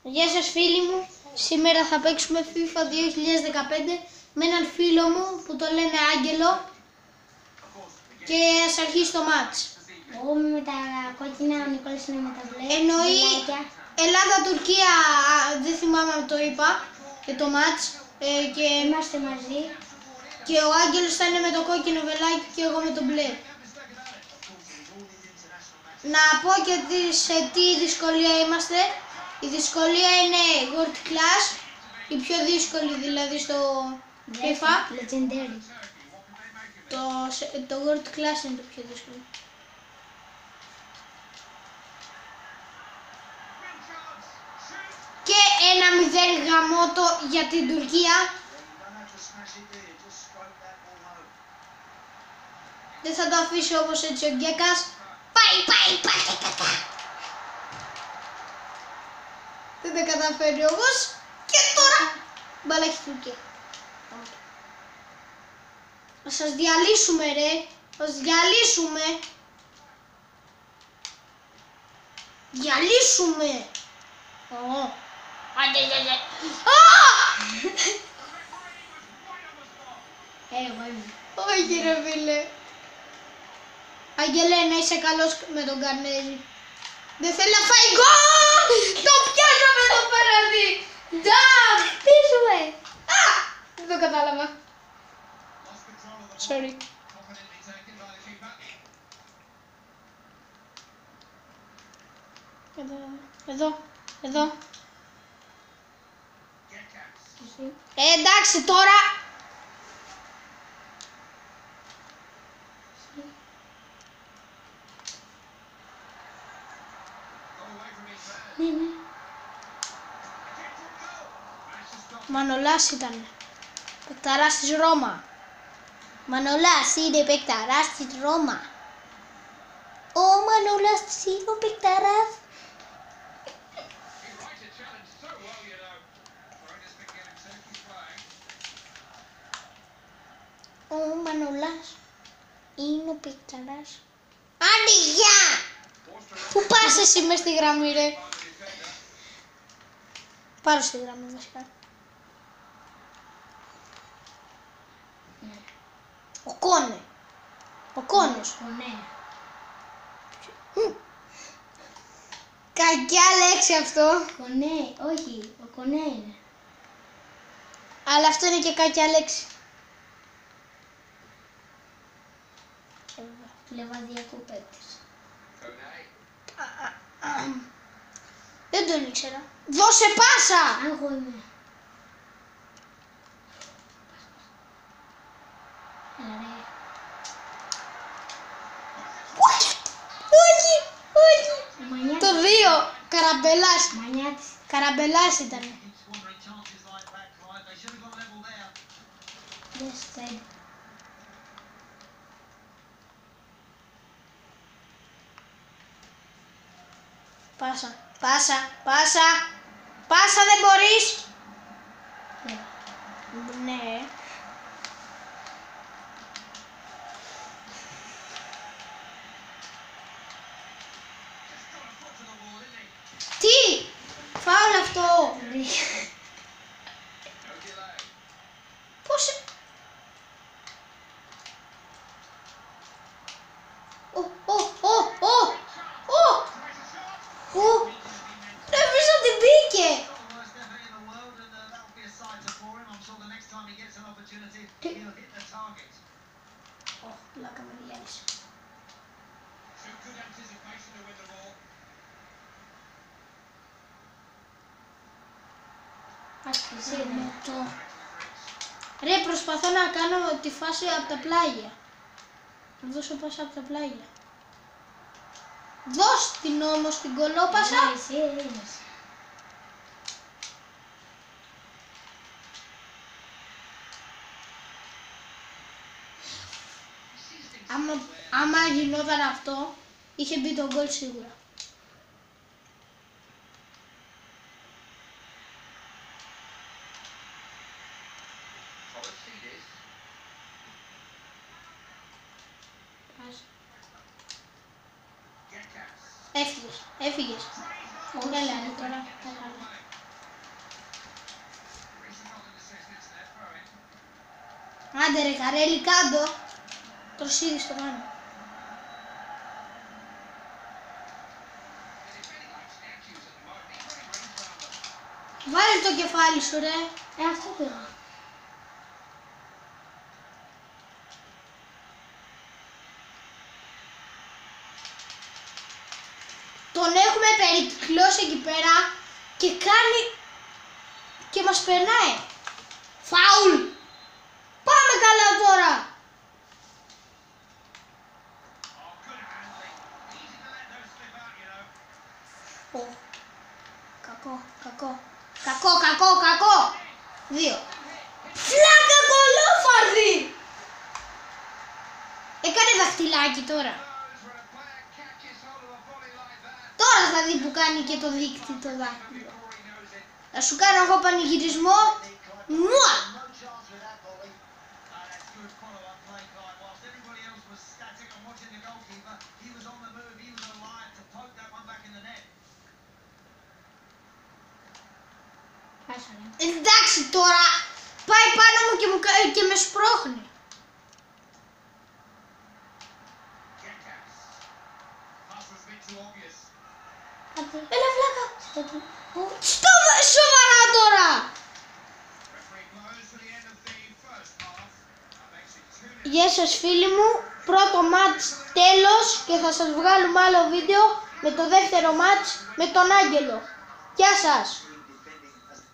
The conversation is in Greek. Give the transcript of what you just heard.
Γεια σας φίλοι μου, σήμερα θα παίξουμε FIFA 2015 με έναν φίλο μου που το λένε Άγγελο και ας αρχίσει το μάτς. Εγώ είμαι με τα κόκκινα, ο Νικόλας είναι με τα μπλε. Εννοεί Ελλάδα-Τουρκία, δεν θυμάμαι αν το είπα, και το μάτς. Και είμαστε μαζί. Και ο Άγγελος θα είναι με το κόκκινο βελάκι και εγώ με το μπλε. Να πω και σε τι δυσκολία είμαστε. Η δυσκολία είναι World Class, η πιο δύσκολη δηλαδή στο FIFA. Legendary. Το World Class είναι το πιο δύσκολο. Και 1-0 γαμώτο για την Τουρκία. Δεν θα το αφήσει όπως έτσι ο Γκέκας. Πάει, κακά. Δεν τα καταφέρει όμως. Και τώρα μπάλα έχει Τουρκία. Θα σας διαλύσουμε ρε. Θα σας διαλύσουμε. Διαλύσουμε. Άντε. Εγώ είμαι. Όχι ρε φίλε. Αγγελέ, να είσαι καλός με τον Καρνέζη. Δεν θέλει να φάει γκολ! Το πιάσαμε το πέναλτι! Νταμ! Πίσουμε! Δεν το κατάλαβα. Sorry. Εδώ. Εντάξει τώρα. Ναι. Μανολάς ήταν. Παικταράς της Ρώμα. Μανολάς είναι παικταράς της Ρώμα. Ο Μανολάς είναι ο παικταράς. Ο Μανολάς είναι ο παικταράς. Άντε, πού πας εσύ μες στη γραμμή ρε. Πάρω στη γραμμή βασικά. Ο Κόνος. Ναι. Κακιά λέξη αυτό. Κονέ, όχι, ο Κονέ είναι. Αλλά αυτό είναι και κακιά λέξη. Λεβαδιακό παίκτης. Δεν τον ήξερα. Δώσε πάσα! Εγώ είμαι. Όχι! Το 2! Καραμπελάς. Μανιάτης. Καραμπελάς ήταν. Yes, Πάσα δεν μπορείς. Ναι. Τι! Φάουλ αυτό. Πώς... Νόμιζα ότι μπήκε. Πλάκα με διάλυσε. Ρε, προσπαθώ να κάνω τη φάση από τα πλάγια. Να δώσω πάσα από τα πλάγια. Δώσ' την όμως την κολόπασα. Άμα γινόταν αυτό, είχε μπει το γκολ σίγουρα. Έφυγες. Καλά, τώρα. Άντε ρε Καρέλη, κάντο. Τροσίδι στο πάνω. Βάλε το κεφάλι σου ρε. Αυτό πήγα. Τον έχουμε περικλώσει εκεί πέρα και κάνει και μας περνάει. Φάουλ. Πάμε καλά τώρα. Κακό. 2. Φλάκα κολόφαρδι. Έκανε δαχτυλάκι τώρα. Τώρα θα δει που κάνει και το δίκτυ το δάχτυλο. Θα σου κάνω εγώ πανηγυρισμό. Μουα! Εντάξει τώρα, πάει πάνω μου και με σπρώχνει. Έλα βλάκα. Σοβαρά τώρα. Γεια σας φίλοι μου, πρώτο μάτς τέλος και θα σας βγάλουμε άλλο βίντεο με το δεύτερο μάτς με τον Άγγελο. Γεια σας.